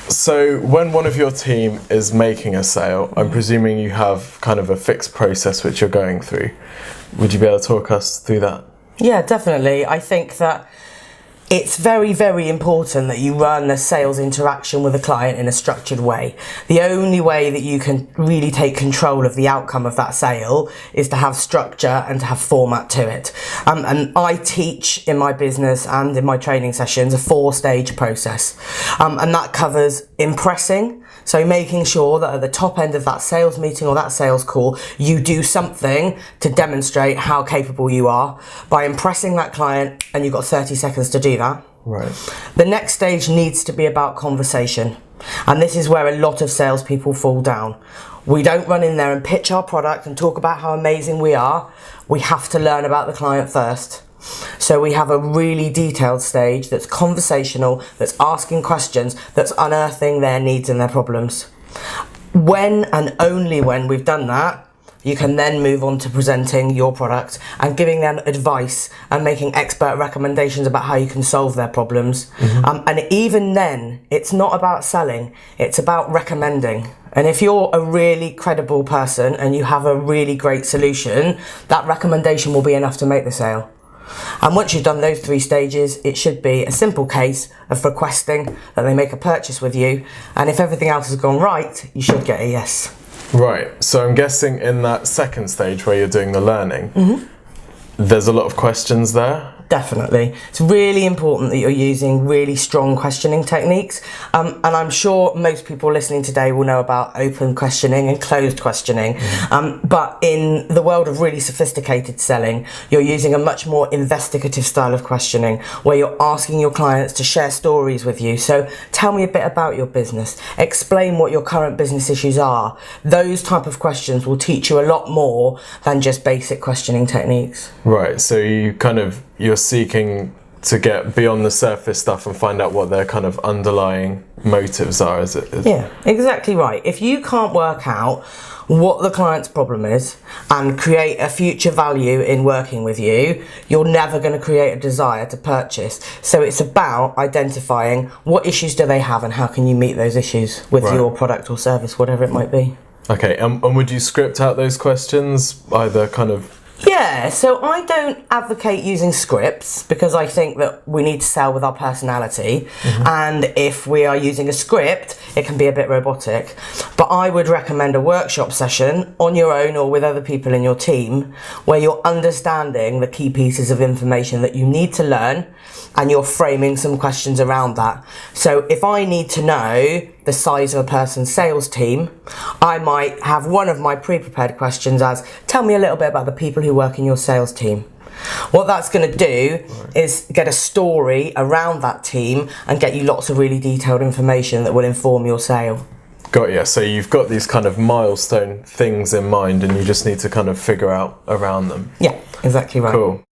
So when one of your team is making a sale, I'm presuming you have kind of a fixed process which you're going through. Would you be able to talk us through that? Yeah, definitely. I think that it's very, very important that you run a sales interaction with a client in a structured way. The only way that you can really take control of the outcome of that sale is to have structure and to have format to it. And I teach in my business and in my training sessions a 4-stage process. And that covers impressing, so making sure that at the top end of that sales meeting or that sales call, you do something to demonstrate how capable you are by impressing that client, and you've got 30 seconds to do that. Right. The next stage needs to be about conversation. And this is where a lot of salespeople fall down. We don't run in there and pitch our product and talk about how amazing we are. We have to learn about the client first. So we have a really detailed stage that's conversational, that's asking questions, that's unearthing their needs and their problems. When and only when we've done that, you can then move on to presenting your product and giving them advice and making expert recommendations about how you can solve their problems. And even then, it's not about selling, it's about recommending. And if you're a really credible person and you have a really great solution, that recommendation will be enough to make the sale. And once you've done those 3 stages, it should be a simple case of requesting that they make a purchase with you. And if everything else has gone right, you should get a yes. Right, so I'm guessing in that second stage where you're doing the learning, there's a lot of questions there. Definitely. It's really important that you're using really strong questioning techniques. And I'm sure most people listening today will know about open questioning and closed questioning. But in the world of really sophisticated selling, you're using a much more investigative style of questioning where you're asking your clients to share stories with you. So tell me a bit about your business. Explain what your current business issues are. Those type of questions will teach you a lot more than just basic questioning techniques. Right, so you're seeking to get beyond the surface stuff and find out what their kind of underlying motives are, is it? Yeah, exactly right. If you can't work out what the client's problem is and create a future value in working with you, you're never going to create a desire to purchase. So it's about identifying what issues do they have and how can you meet those issues with your product or service, whatever it might be. Okay, and would you script out those questions, either kind of? Yeah, so I don't advocate using scripts because I think that we need to sell with our personality. And if we are using a script, it can be a bit robotic. But I would recommend a workshop session on your own or with other people in your team where you're understanding the key pieces of information that you need to learn and you're framing some questions around that. So if I need to know the size of a person's sales team, I might have one of my pre-prepared questions as, tell me a little bit about the people who work in your sales team. What that's going to do is get a story around that team and get you lots of really detailed information that will inform your sale. Got you. So you've got these kind of milestone things in mind and you just need to kind of figure out around them. Yeah, exactly right. Cool.